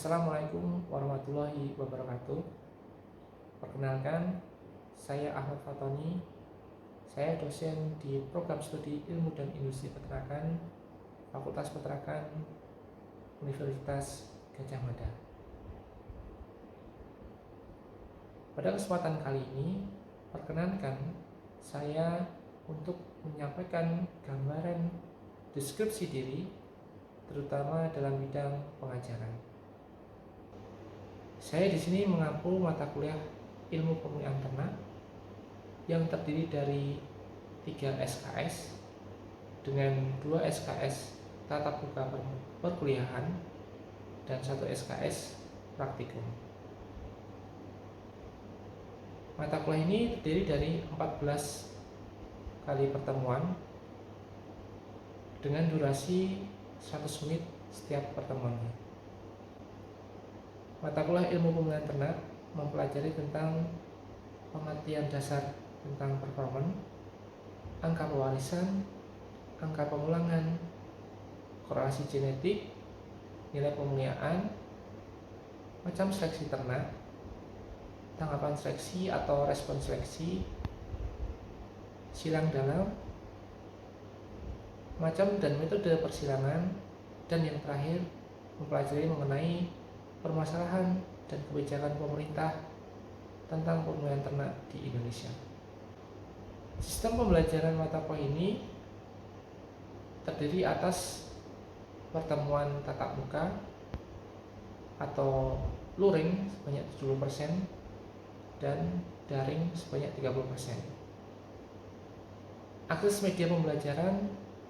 Assalamualaikum warahmatullahi wabarakatuh. Perkenalkan, saya Ahmad Fatoni. Saya dosen di program studi Ilmu dan Industri Peternakan, Fakultas Peternakan, Universitas Gadjah Mada. Pada kesempatan kali ini, perkenankan saya untuk menyampaikan gambaran deskripsi diri, terutama dalam bidang pengajaran. Saya di sini mengampu mata kuliah Ilmu Pemeliharaan Ternak yang terdiri dari 3 SKS dengan 2 SKS tatap muka perkuliahan dan 1 SKS praktikum. Mata kuliah ini terdiri dari 14 kali pertemuan dengan durasi 100 menit setiap pertemuannya. Mata kuliah Ilmu Pemeliharaan Ternak mempelajari tentang pengertian dasar tentang performan, angka pewarisan, angka pengulangan, korelasi genetik, nilai pemeliharaan, macam seleksi ternak, tanggapan seleksi atau respon seleksi, silang dalam, macam dan metode persilangan, dan yang terakhir mempelajari mengenai permasalahan dan kebijakan pemerintah tentang pemeliharaan ternak di Indonesia. Sistem pembelajaran mata kuliah ini terdiri atas pertemuan tatap muka atau luring sebanyak 70% dan daring sebanyak 30%. Akses media pembelajaran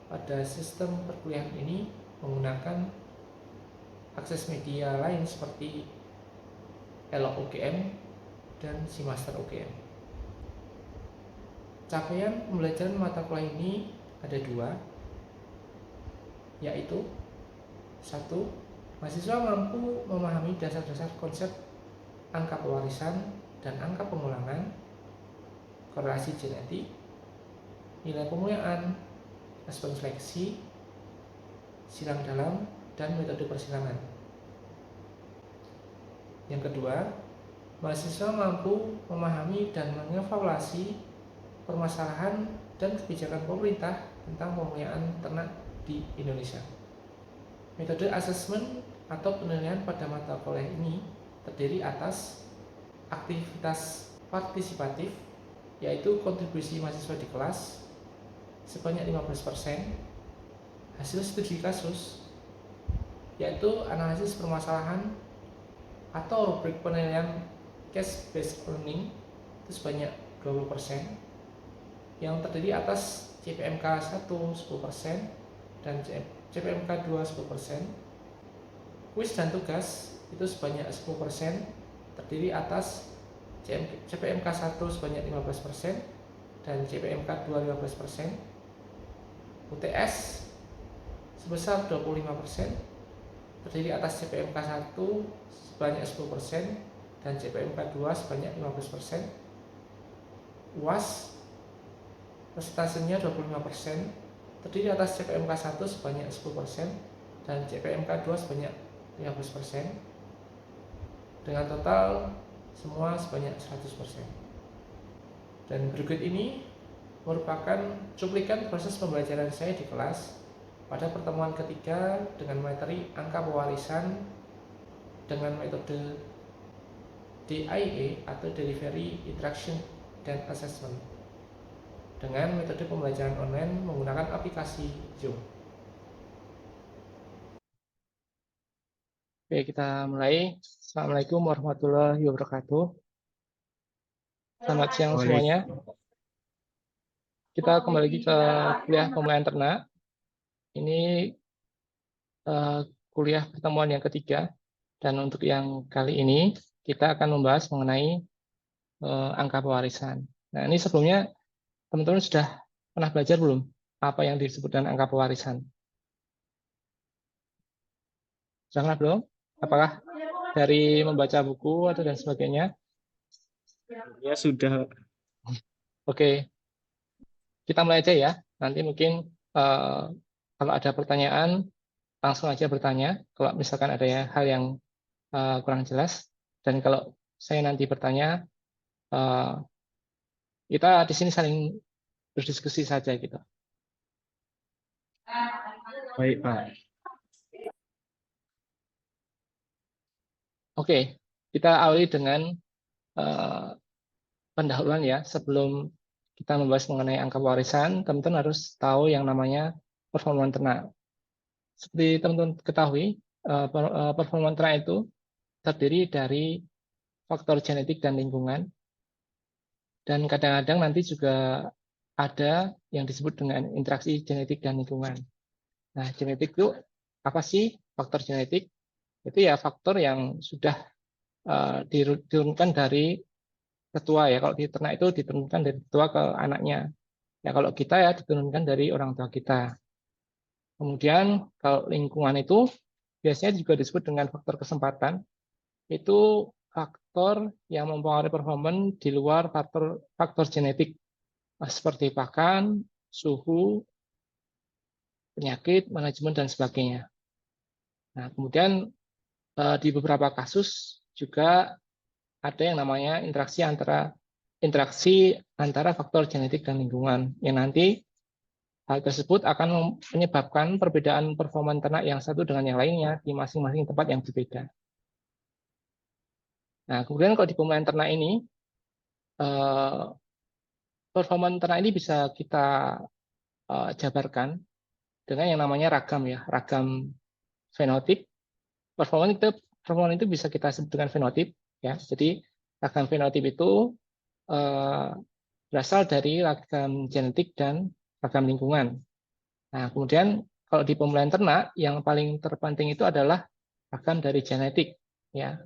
pada sistem perkuliahan ini menggunakan akses media lain seperti Elok UGM dan Simaster UGM. Capaian pembelajaran mata kuliah ini ada 2, yaitu 1. Mahasiswa mampu memahami dasar-dasar konsep angka pewarisan dan angka pengulangan, korelasi genetik, nilai pemeliharaan, respon seleksi, silang dalam, dan metode persilangan. Yang kedua, mahasiswa mampu memahami dan mengevaluasi permasalahan dan kebijakan pemerintah tentang pemeliharaan ternak di Indonesia. Metode asesmen atau penilaian pada mata kuliah ini terdiri atas aktivitas partisipatif, yaitu kontribusi mahasiswa di kelas sebanyak 15%, hasil studi kasus, yaitu analisis permasalahan atau rubrik penilaian case based learning itu sebanyak 20%, yang terdiri atas CPMK 1 10% dan CPMK 2 10%. Kuis dan tugas itu sebanyak 10%, terdiri atas CPMK 1 sebanyak 15% dan CPMK 2 15%. UTS sebesar 25%, terdiri atas CPMK 1 sebanyak 10% dan CPMK 2 sebanyak 15%. UAS persentasenya 25%, terdiri atas CPMK 1 sebanyak 10% dan CPMK 2 sebanyak 15%. Dengan total semua sebanyak 100%. Dan berikut ini merupakan cuplikan proses pembelajaran saya di kelas pada pertemuan ketiga dengan materi angka pewarisan dengan metode DIA atau Delivery Interaction dan Assessment dengan metode pembelajaran online menggunakan aplikasi Zoom. Oke, kita mulai. Assalamualaikum warahmatullahi wabarakatuh. Selamat siang semuanya. Kita kembali lagi ke kuliah pemeliharaan ternak. Ini kuliah pertemuan yang ketiga, dan untuk yang kali ini kita akan membahas mengenai angka pewarisan. Nah, ini sebelumnya teman-teman sudah pernah belajar belum apa yang disebut dengan angka pewarisan? Sudah pernah belum? Apakah dari membaca buku atau dan sebagainya? Ya sudah. Oke, kita mulai aja ya. Nanti mungkin kalau ada pertanyaan langsung aja bertanya. Kalau misalkan ada hal yang kurang jelas. Dan kalau saya nanti bertanya, kita di sini saling berdiskusi saja gitu. Baik, Pak. Oke, kita awali dengan pendahuluan ya. Sebelum kita membahas mengenai angka warisan, teman-teman harus tahu yang namanya performa ternak. Seperti teman-teman ketahui, performa ternak itu terdiri dari faktor genetik dan lingkungan. Dan kadang-kadang nanti juga ada yang disebut dengan interaksi genetik dan lingkungan. Nah, genetik itu apa sih? Faktor genetik itu ya faktor yang sudah diturunkan dari tetua ya. Kalau di ternak itu diturunkan dari tetua ke anaknya. Ya kalau kita ya diturunkan dari orang tua kita. Kemudian kalau lingkungan itu biasanya juga disebut dengan faktor kesempatan. Itu faktor yang mempengaruhi performa di luar faktor faktor genetik seperti pakan, suhu, penyakit, manajemen dan sebagainya. Nah, kemudian di beberapa kasus juga ada yang namanya interaksi antara faktor genetik dan lingkungan yang nanti hal tersebut akan menyebabkan perbedaan performa ternak yang satu dengan yang lainnya di masing-masing tempat yang berbeda. Nah, kemudian kalau di pemilihan ternak ini, performa ternak ini bisa kita jabarkan dengan yang namanya ragam ya, ragam fenotip. Performa itu bisa kita sebut dengan fenotip ya. Jadi ragam fenotip itu berasal dari ragam genetik dan ragam lingkungan. Nah, kemudian kalau di pemilihan ternak yang paling terpenting itu adalah ragam dari genetik ya.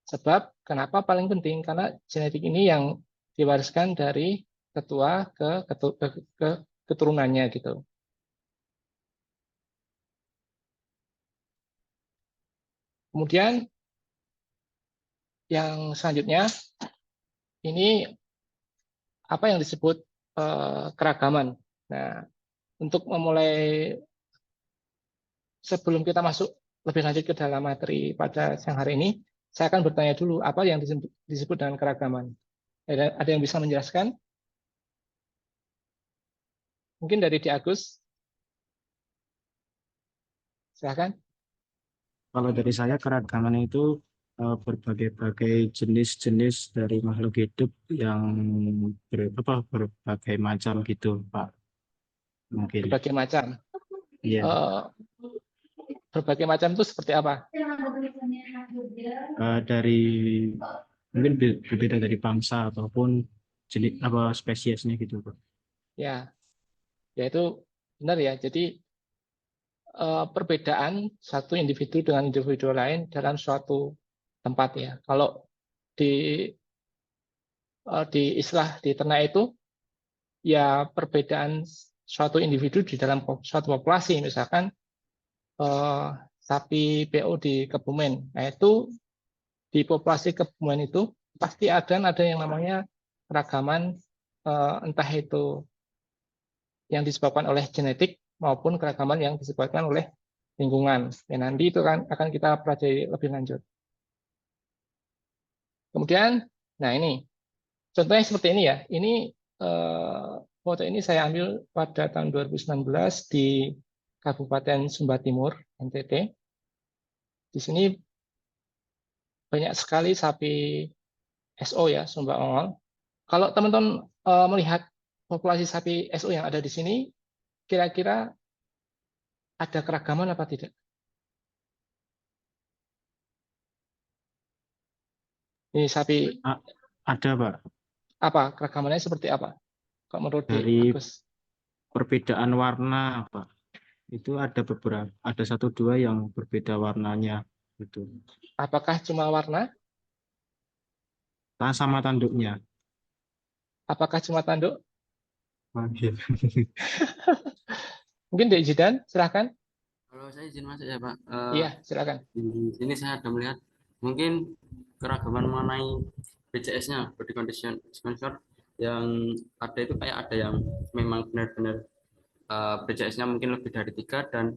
Sebab kenapa paling penting? Karena genetik ini yang diwariskan dari tetua ke keturunannya gitu. Kemudian yang selanjutnya ini apa yang disebut keragaman. Nah, untuk memulai sebelum kita masuk lebih lanjut ke dalam materi pada siang hari ini, saya akan bertanya dulu apa yang disebut dengan keragaman. Ada yang bisa menjelaskan? Mungkin dari Di Agus. Silakan. Kalau dari saya keragaman itu berbagai-bagai jenis-jenis dari makhluk hidup yang berbagai macam gitu, Pak. Mungkin. Berbagai macam. Iya. Berbagai macam itu seperti apa? Dari mungkin berbeda dari bangsa ataupun jenis apa spesiesnya gitu, Pak. Ya, yaitu benar ya. Jadi perbedaan satu individu dengan individu lain dalam suatu tempat ya. Kalau di istilah di ternak itu ya perbedaan suatu individu di dalam suatu populasi, misalkan sapi PO di Kebumen. Nah, itu di populasi Kebumen itu pasti ada yang namanya keragaman entah itu yang disebabkan oleh genetik maupun keragaman yang disebabkan oleh lingkungan. Ya, nanti itu kan akan kita pelajari lebih lanjut. Kemudian, nah ini contohnya seperti ini ya. Ini foto ini saya ambil pada tahun 2019 di Kabupaten Sumba Timur, NTT. Di sini banyak sekali sapi SO ya, Sumba Ongol. Kalau teman-teman melihat populasi sapi SO yang ada di sini, kira-kira ada keragaman apa tidak? Ini sapi Ada, Pak. apa? Keragamannya seperti apa? Kalau menurut Di Dari Agus? perbedaan warna, Pak. Itu ada beberapa, ada satu dua yang berbeda warnanya gitu. Apakah cuma warna? Sama tanduknya. Apakah cuma tanduk? Oke. Mungkin Dek Jidan, silahkan. Kalau saya izin masuk ya Pak, Iya, silakan. di sini saya ada melihat mungkin keragaman mengenai BCS-nya, body condition sensor, yang ada itu kayak ada yang memang benar-benar BCS-nya mungkin lebih dari 3 dan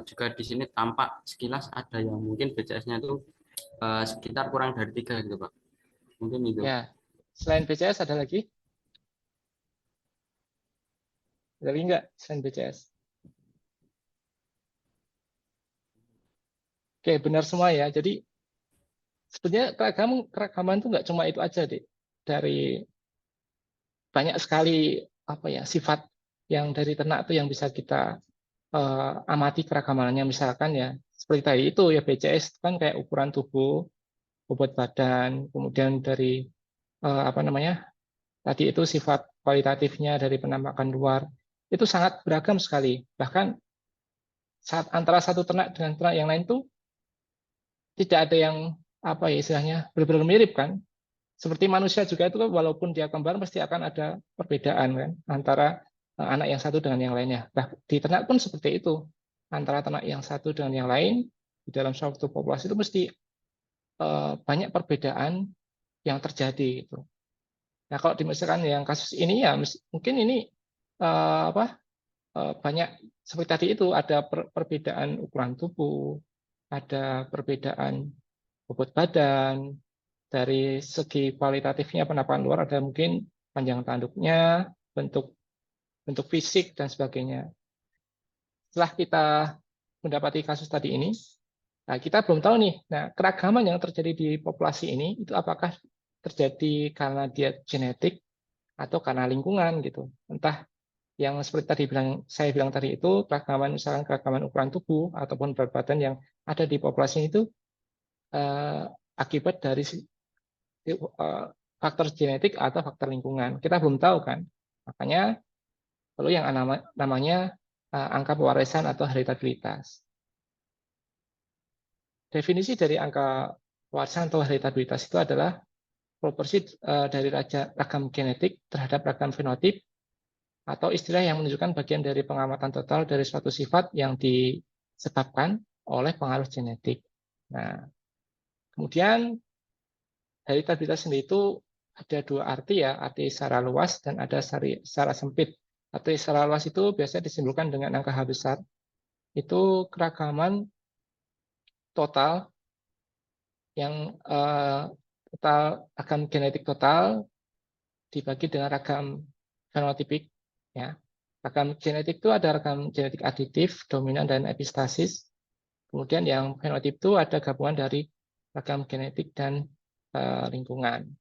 juga di sini tampak sekilas ada yang mungkin BCS-nya itu sekitar kurang dari 3 gitu Pak. Mungkin itu. Ya, selain BCS ada lagi? Ada lagi nggak selain BCS? Oke, benar semua ya. Jadi sebenarnya keragaman itu nggak cuma itu aja deh. Dari banyak sekali apa ya sifat yang dari ternak itu yang bisa kita amati keragamannya. Misalkan ya seperti tadi itu ya BCS itu kan kayak ukuran tubuh, bobot badan, kemudian dari apa namanya tadi itu sifat kualitatifnya dari penampakan luar itu sangat beragam sekali. Bahkan saat antara satu ternak dengan ternak yang lain tuh tidak ada yang apa ya istilahnya benar-benar mirip kan. Seperti manusia juga itu kan walaupun dia kembar pasti akan ada perbedaan kan antara anak yang satu dengan yang lainnya. Nah, di ternak pun seperti itu. Antara ternak yang satu dengan yang lain di dalam suatu populasi itu mesti banyak perbedaan yang terjadi gitu. Nah, kalau misalkan yang kasus ini ya mungkin ini apa banyak seperti tadi itu ada perbedaan ukuran tubuh, ada perbedaan bobot badan, dari segi kualitatifnya penampakan luar ada mungkin panjang tanduknya, bentuk bentuk fisik dan sebagainya. Setelah kita mendapati kasus tadi ini, nah kita belum tahu nih, nah keragaman yang terjadi di populasi ini itu apakah terjadi karena dia genetik atau karena lingkungan gitu. Entah yang seperti tadi saya bilang tadi itu keragaman misalkan keragaman ukuran tubuh ataupun berat badan yang ada di populasi itu akibat dari faktor genetik atau faktor lingkungan. Kita belum tahu kan. Makanya perlu yang namanya angka pewarisan atau heritabilitas. Definisi dari angka pewarisan atau heritabilitas itu adalah proporsi dari ragam genetik terhadap ragam fenotip atau istilah yang menunjukkan bagian dari pengamatan total dari suatu sifat yang disebabkan oleh pengaruh genetik. Nah, kemudian heritabilitas sendiri itu ada dua arti ya, arti secara luas dan ada secara sempit. Arti secara luas itu biasanya disimpulkan dengan angka H besar. Itu keragaman total yang total ragam genetik total dibagi dengan ragam fenotipik. Ya. Ragam genetik itu ada ragam genetik aditif, dominan, dan epistasis. Kemudian yang fenotip itu ada gabungan dari ragam genetik dan lingkungan.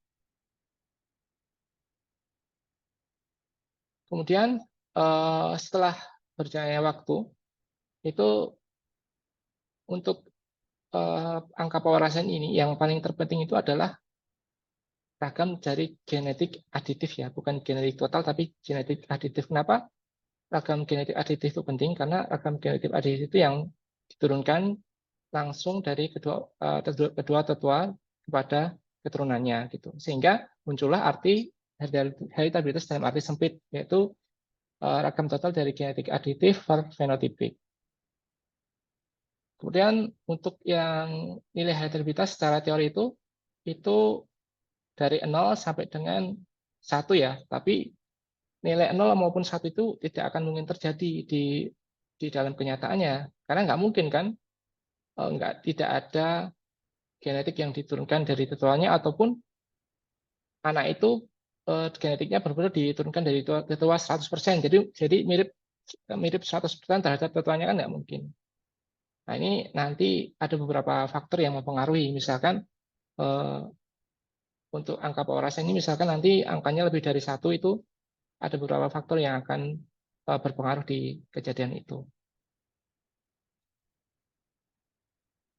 Kemudian setelah berjalannya waktu, itu untuk angka pewarasan ini yang paling terpenting itu adalah ragam dari genetik aditif ya, bukan genetik total tapi genetik aditif. Kenapa ragam genetik aditif itu penting? Karena ragam genetik aditif itu yang diturunkan langsung dari kedua tetua kepada keturunannya gitu. Sehingga muncullah arti heritabilitas dalam arti sempit, yaitu ragam total dari genetik aditif per fenotipik. Kemudian untuk yang nilai heritabilitas secara teori itu dari 0 sampai dengan 1 ya, tapi nilai 0 maupun 1 itu tidak akan mungkin terjadi di dalam kenyataannya. Karena nggak mungkin kan, tidak ada genetik yang diturunkan dari tetuanya ataupun anak itu genetiknya benar-benar diturunkan dari tetua 100%. Jadi mirip mirip 100% terhadap tetuanya kan nggak mungkin. Nah, ini nanti ada beberapa faktor yang mempengaruhi. Misalkan untuk angka pewarasan ini, misalkan nanti angkanya lebih dari 1 itu ada beberapa faktor yang akan berpengaruh di kejadian itu.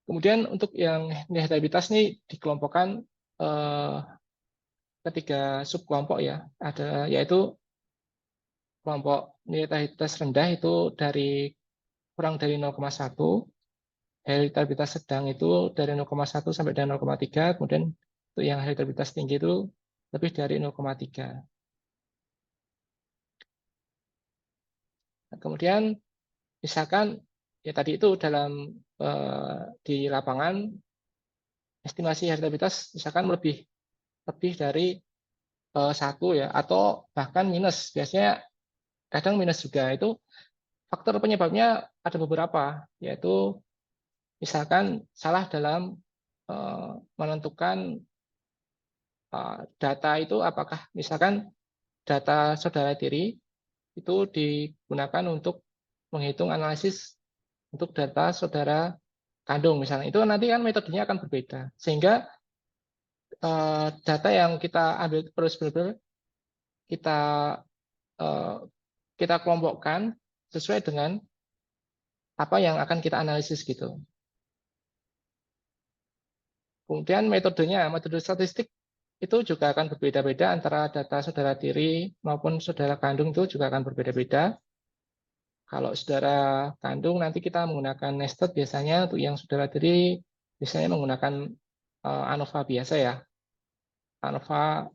Kemudian untuk yang heritabilitas ini dikelompokkan ketiga subkelompok ya, yaitu kelompok nilai heritabilitas rendah itu kurang dari 0,1, heritabilitas sedang itu dari 0,1 sampai dengan 0,3, kemudian untuk yang heritabilitas tinggi itu lebih dari 0,3. Nah, kemudian misalkan ya tadi itu dalam di lapangan estimasi heritabilitas misalkan lebih dari 1 ya, atau bahkan minus. Biasanya kadang minus juga. Itu faktor penyebabnya ada beberapa, yaitu misalkan salah dalam menentukan data itu apakah misalkan data saudara tiri itu digunakan untuk menghitung analisis untuk data saudara kandung misalnya. Itu nanti kan metodenya akan berbeda. Sehingga data yang kita ambil terus benar-benar kita kita kelompokkan sesuai dengan apa yang akan kita analisis gitu. Kemudian metode statistik itu juga akan berbeda-beda antara data saudara tiri maupun saudara kandung itu juga akan berbeda-beda. Kalau saudara kandung nanti kita menggunakan nested biasanya, untuk yang saudara tiri biasanya menggunakan ANOVA biasa ya, ANOVA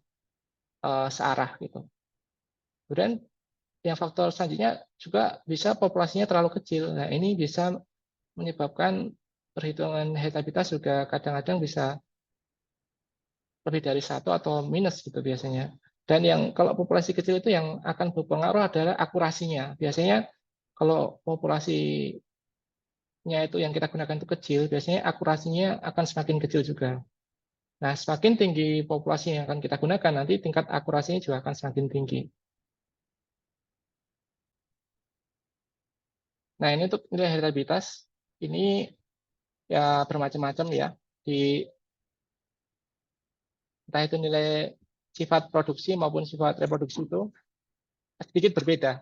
searah gitu. Kemudian yang faktor selanjutnya juga bisa populasinya terlalu kecil. Nah ini bisa menyebabkan perhitungan heritabilitas juga kadang-kadang bisa lebih dari 1 atau minus gitu biasanya. Dan yang kalau populasi kecil itu yang akan berpengaruh adalah akurasinya. Biasanya kalau populasinya itu yang kita gunakan itu kecil, biasanya akurasinya akan semakin kecil juga. Nah, semakin tinggi populasi yang akan kita gunakan, nanti tingkat akurasinya juga akan semakin tinggi. Nah, ini untuk nilai heritabilitas, ini ya bermacam-macam ya. Entah itu nilai sifat produksi maupun sifat reproduksi itu sedikit berbeda.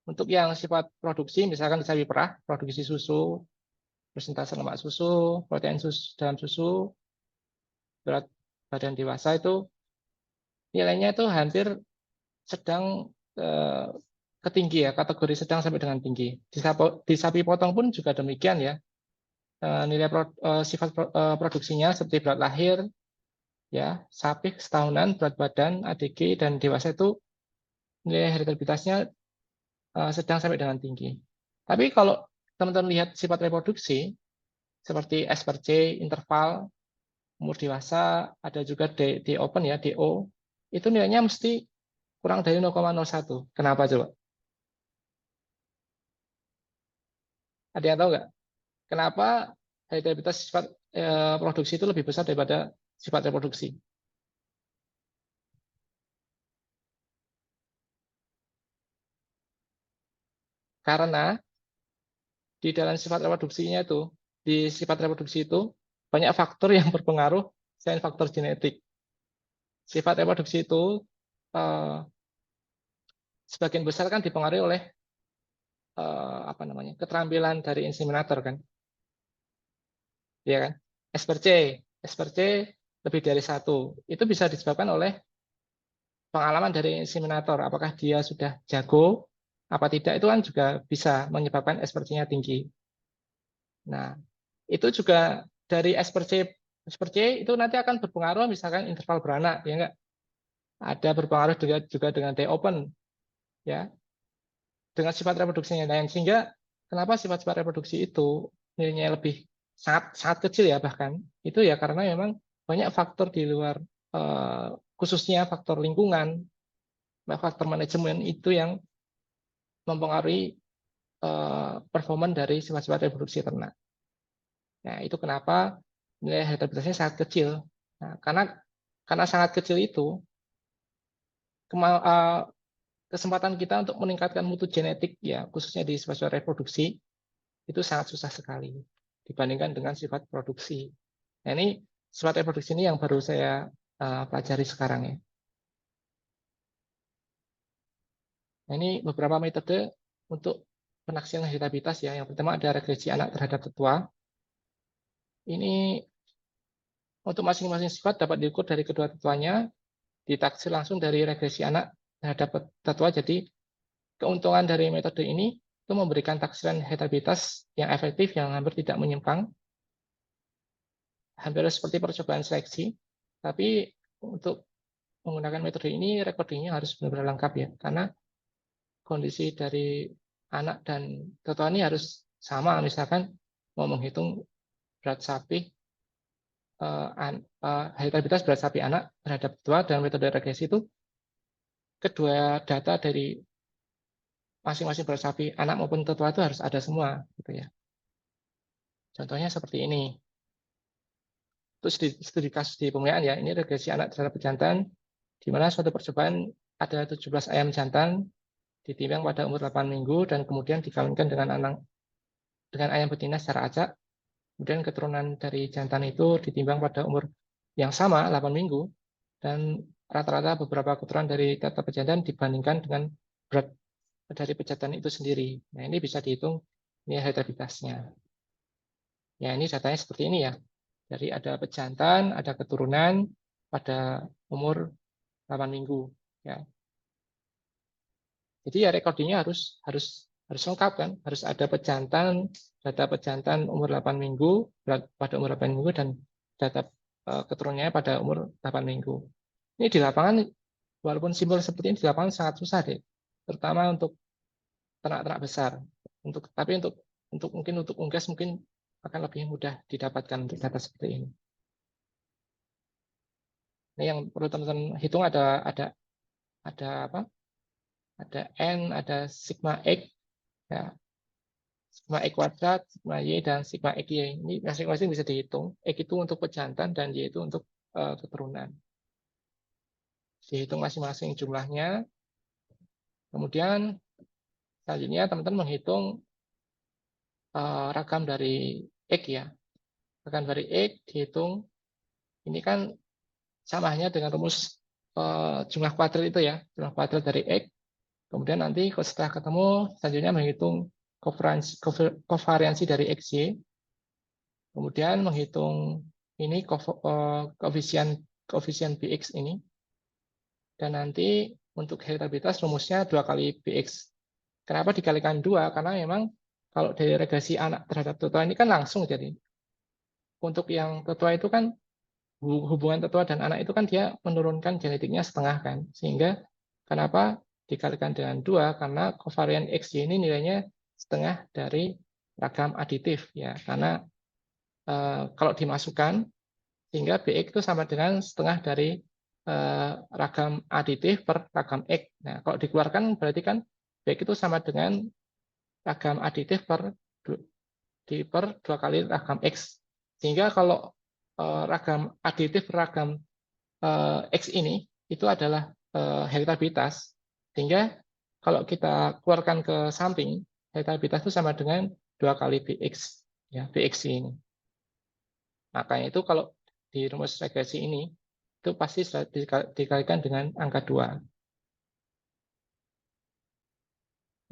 Untuk yang sifat produksi, misalkan di sapi perah, produksi susu, persentase lemak susu, protein susu dalam susu, berat badan dewasa itu nilainya itu hampir sedang ke tinggi ya, kategori sedang sampai dengan tinggi. Di sapi potong pun juga demikian ya. Nilai sifat produksinya seperti berat lahir, ya, sapi setahunan, berat badan, ADG dan dewasa itu nilai heritabilitasnya sedang sampai dengan tinggi. Tapi kalau teman-teman lihat sifat reproduksi seperti S per C, interval, umur dewasa, ada juga D open ya, DO, itu nilainya mesti kurang dari 0,01. Kenapa coba? Ada yang tahu nggak? Kenapa heritabilitas sifat produksi itu lebih besar daripada sifat reproduksi? Karena di dalam sifat reproduksinya itu, di sifat reproduksi itu banyak faktor yang berpengaruh selain faktor genetik. Sifat reproduksi itu sebagian besar kan dipengaruhi oleh keterampilan dari inseminator kan, ya kan? S per C, S per C lebih dari 1. Itu bisa disebabkan oleh pengalaman dari inseminator. Apakah dia sudah jago, apa tidak, itu kan juga bisa menyebabkan S per C-nya tinggi. Nah, itu juga dari S per C itu nanti akan berpengaruh misalkan interval beranak, ya enggak? Ada berpengaruh juga dengan D open, ya, dengan sifat reproduksinya lain. Sehingga kenapa sifat-sifat reproduksi itu nilainya lebih sangat sangat kecil ya, bahkan itu ya karena memang banyak faktor di luar, khususnya faktor lingkungan, faktor manajemen itu yang mempengaruhi performa dari sifat-sifat reproduksi ternak. Nah, itu kenapa nilai heritabilitasnya sangat kecil. Nah, karena sangat kecil itu, kesempatan kita untuk meningkatkan mutu genetik ya, khususnya di sifat reproduksi, itu sangat susah sekali dibandingkan dengan sifat produksi. Nah, ini sifat reproduksi ini yang baru saya pelajari sekarang ya. Nah, ini beberapa metode untuk penaksiran heritabilitas ya. Yang pertama ada regresi anak terhadap tetua. Ini untuk masing-masing sifat dapat diukur dari kedua tetuanya, ditaksir langsung dari regresi anak terhadap tetua. Jadi keuntungan dari metode ini itu memberikan taksiran heritabilitas yang efektif, yang hampir tidak menyimpang, hampir seperti percobaan seleksi. Tapi untuk menggunakan metode ini, recordingnya harus benar-benar lengkap ya, karena kondisi dari anak dan tetua ini harus sama. Misalkan mau menghitung berat sapi, heritabilitas berat sapi anak terhadap tetua dan metode regresi itu, kedua data dari masing-masing berat sapi anak maupun tetua itu harus ada semua gitu ya. Contohnya seperti ini. untuk studi kasus di pemeliharaan ya, ini regresi anak terhadap pejantan, di mana suatu percobaan ada 17 ayam jantan ditimbang pada umur 8 minggu dan kemudian dikawinkan dengan ayam betina secara acak. Kemudian keturunan dari jantan itu ditimbang pada umur yang sama 8 minggu dan rata-rata beberapa keturunan dari data pejantan dibandingkan dengan berat dari pejantan itu sendiri. Nah, ini bisa dihitung ini heritabilitasnya. Ya, ini datanya seperti ini ya. Jadi ada pejantan, ada keturunan pada umur 8 minggu ya. Jadi ya recordingnya harus lengkap kan, harus ada pejantan, data pejantan umur 8 minggu, pada umur 8 minggu dan data keturunannya pada umur 8 minggu. Ini di lapangan walaupun simpel seperti ini di lapangan sangat susah deh. Terutama untuk ternak-ternak besar. Tapi mungkin untuk unggas mungkin akan lebih mudah didapatkan untuk data seperti ini. Ini yang perlu teman-teman hitung ada apa? Ada N, ada sigma X, ya, sigma X kuadrat, sigma Y, dan sigma XY. Ini masing-masing bisa dihitung. X itu untuk pejantan dan Y itu untuk keturunan. Dihitung masing-masing jumlahnya. Kemudian selanjutnya teman-teman menghitung ragam dari X ya. Ragam dari X dihitung. Ini kan samanya dengan rumus jumlah kuadrat itu ya. Jumlah kuadrat dari X. Kemudian nanti setelah ketemu, selanjutnya menghitung kovariansi dari XY. Kemudian menghitung ini koefisien BX ini. Dan nanti untuk heritabilitas rumusnya 2 kali BX. Kenapa dikalikan 2? Karena memang kalau dari regresi anak terhadap tetua ini kan langsung jadi. Untuk yang tetua itu kan hubungan tetua dan anak itu kan dia menurunkan genetiknya setengah kan. Sehingga kenapa dikalikan dengan 2? Karena kovarian XY ini nilainya setengah dari ragam aditif ya. Karena kalau dimasukkan sehingga BX itu sama dengan setengah dari ragam aditif per ragam X. Nah, kalau dikeluarkan berarti kan BX itu sama dengan ragam aditif per 2 kali ragam X. Sehingga kalau ragam aditif per ragam X ini itu adalah heritabilitas. Sehingga kalau kita keluarkan ke samping, heritabilitas itu sama dengan 2 kali BX ya, BX ini. Makanya itu kalau di rumus regresi ini itu pasti dikalikan dengan angka 2.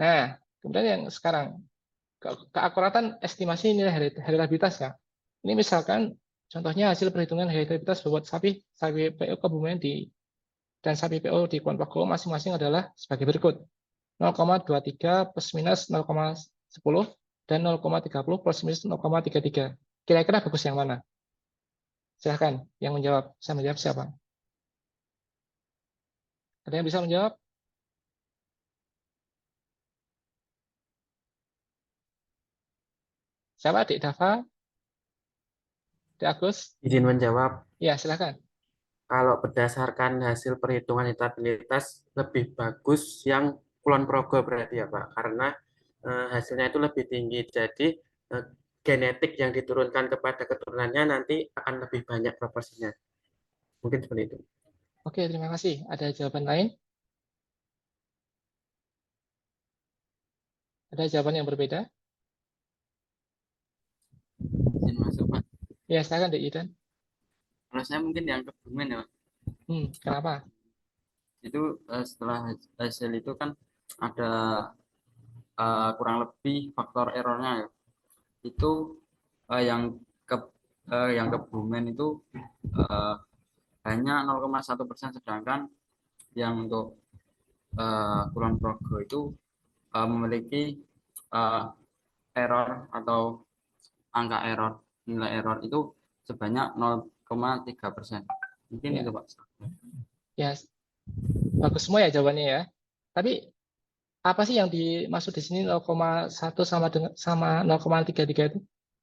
Nah, kemudian yang sekarang keakuratan estimasi nilai heritabilitas ya. Ini misalkan contohnya hasil perhitungan heritabilitas bobot sapi PO Kebumen dan sapi PO di Kulon Progo masing-masing adalah sebagai berikut. 0,23 plus minus 0,10 dan 0,30 plus minus 0,33. Kira-kira bagus yang mana? Silahkan yang menjawab. Bisa menjawab siapa? Ada yang bisa menjawab? Siapa? Adik Dava? Adik Agus? Izin menjawab, Ya, silahkan. kalau berdasarkan hasil perhitungan heritabilitas lebih bagus yang Kulon Progo berarti ya Pak, karena hasilnya itu lebih tinggi. Jadi genetik yang diturunkan kepada keturunannya nanti akan lebih banyak proporsinya. Mungkin seperti itu. Oke, terima kasih. Ada jawaban lain? Ada jawaban yang berbeda? Izin masuk Pak. Ya, silahkan Dek Idan. Kalau saya mungkin yang Kebumen ya Pak. Kenapa? Itu setelah hasil itu kan ada kurang lebih faktor errornya ya. Itu yang Kebumen itu hanya 0,1%, sedangkan yang untuk Kulon Progo itu memiliki error atau angka error, nilai error itu sebanyak 0,3%. Mungkin Ya. itu Pak. Ya, bagus semua ya jawabannya ya. Tapi apa sih yang dimaksud di sini 0,1 sama 0,33 itu?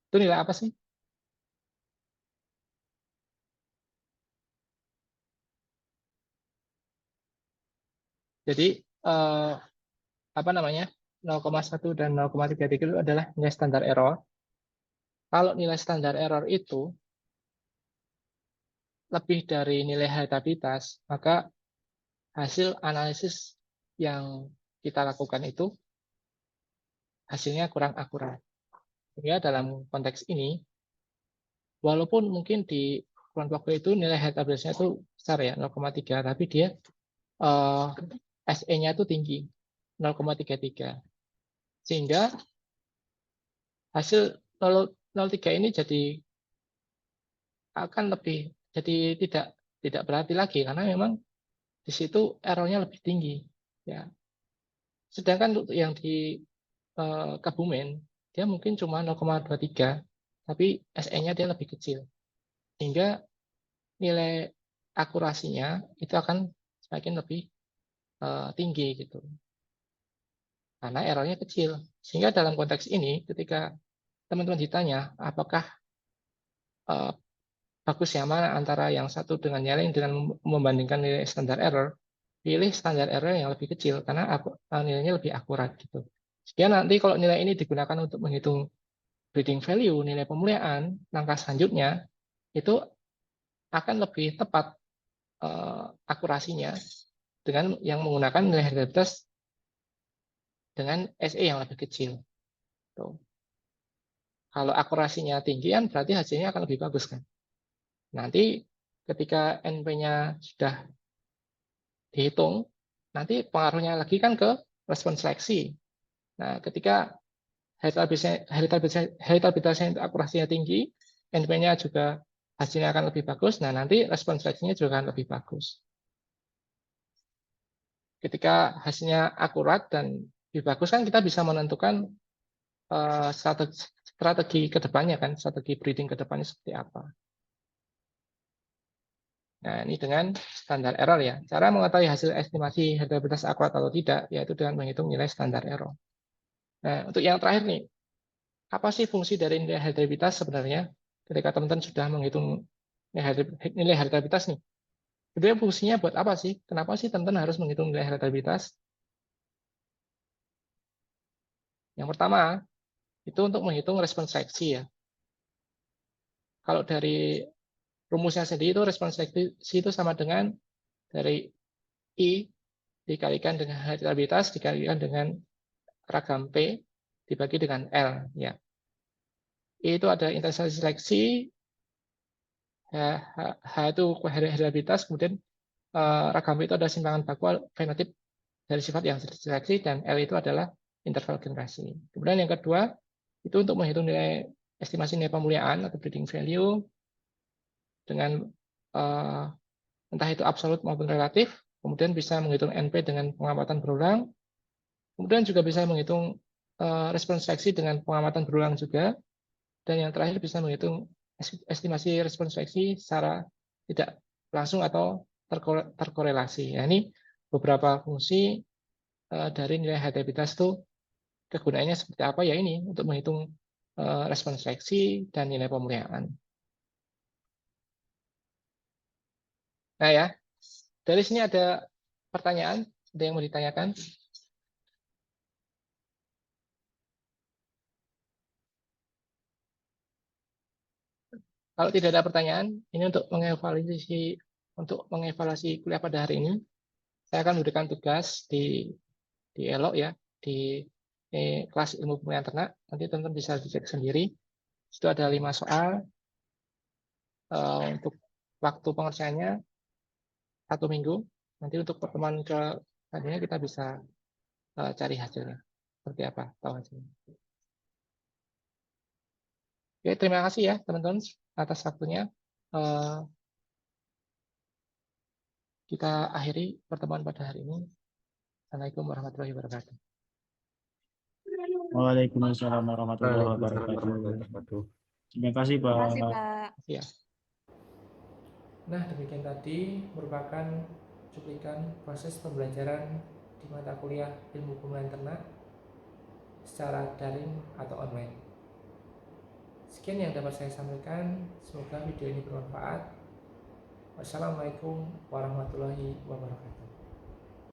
Itu nilai apa sih? Jadi apa namanya? 0,1 dan 0,33 itu adalah nilai standar error. Kalau nilai standar error itu lebih dari nilai elektabilitas, maka hasil analisis yang kita lakukan itu hasilnya kurang akurat. Sehingga dalam konteks ini, walaupun mungkin di kulon progo itu nilai elektabilitasnya itu besar ya, 0,3, tapi dia SE-nya itu tinggi, 0,33. Sehingga hasil 0,03 ini jadi akan lebih jadi tidak berarti lagi karena memang di situ errornya lebih tinggi ya. Sedangkan untuk yang di Kebumen dia mungkin cuma 0,23 tapi SE-nya dia lebih kecil sehingga nilai akurasinya itu akan semakin lebih tinggi gitu karena errornya kecil. Sehingga dalam konteks ini ketika teman-teman ditanya apakah bagus yang mana antara yang satu dengan yang lain dengan membandingkan nilai standar error, pilih standar error yang lebih kecil karena nilainya lebih akurat gitu. Sekian nanti kalau nilai ini digunakan untuk menghitung breeding value, nilai pemuliaan, langkah selanjutnya itu akan lebih tepat akurasinya dengan yang menggunakan nilai elektabilitas dengan SE yang lebih kecil. Tuh. Kalau akurasinya tinggi kan berarti hasilnya akan lebih bagus kan. Nanti ketika NP-nya sudah dihitung, nanti pengaruhnya lagi kan ke respon seleksi. Nah, ketika heritabilitasnya akurasinya tinggi, NP-nya juga hasilnya akan lebih bagus, nah nanti respon seleksinya juga akan lebih bagus. Ketika hasilnya akurat dan lebih bagus kan kita bisa menentukan strategi ke depannya kan, strategi breeding ke depannya seperti apa. Nah, ini dengan standar error ya. Cara mengetahui hasil estimasi heritabilitas akurat atau tidak, yaitu dengan menghitung nilai standar error. Nah, untuk yang terakhir nih, apa sih fungsi dari nilai heritabilitas sebenarnya? Ketika teman-teman sudah menghitung nilai heritabilitas nih, sebenarnya fungsinya buat apa sih? Kenapa sih teman-teman harus menghitung nilai heritabilitas? Yang pertama, itu untuk menghitung respons seleksi ya. Kalau dari rumusnya sendiri itu respons seleksi itu sama dengan dari I dikalikan dengan heritabilitas dikalikan dengan ragam P dibagi dengan L ya. I itu ada intensitas seleksi, H itu heritabilitas, kemudian ragam P itu ada simpangan baku fenotip dari sifat yang diseleksi, dan L itu adalah interval generasi. Kemudian yang kedua itu untuk menghitung nilai estimasi nilai pemuliaan atau breeding value dengan entah itu absolut maupun relatif. Kemudian bisa menghitung NP dengan pengamatan berulang. Kemudian juga bisa menghitung respons seleksi dengan pengamatan berulang juga. Dan yang terakhir bisa menghitung estimasi respons seleksi secara tidak langsung atau terkorelasi. Ya, ini beberapa fungsi dari nilai heritabilitas itu kegunaannya seperti apa ya ini untuk menghitung respons seleksi dan nilai pemuliaan. Nah ya, dari sini ada pertanyaan, ada yang mau ditanyakan? Kalau tidak ada pertanyaan, ini untuk mengevaluasi kuliah pada hari ini, saya akan memberikan tugas di Elok ya, di kelas ilmu pemulihan ternak. Nanti teman-teman bisa dicek sendiri. Itu ada 5 soal. Untuk waktu pengerjaannya 1 minggu. Nanti untuk pertemuan selanjutnya kita bisa cari hasilnya. Seperti apa, tahu hasilnya. Oke, terima kasih ya teman-teman atas waktunya. Kita akhiri pertemuan pada hari ini. Assalamualaikum warahmatullahi wabarakatuh. Waalaikumsalam warahmatullahi Waalaikumsalam wabarakatuh. warahmatullahi wabarakatuh. Terima kasih, Pak. Terima kasih, Pak. Ya. Nah, demikian tadi merupakan cuplikan proses pembelajaran di mata kuliah ilmu pemulihan ternak secara daring atau online. Sekian yang dapat saya sampaikan. Semoga video ini bermanfaat. Wassalamualaikum warahmatullahi wabarakatuh.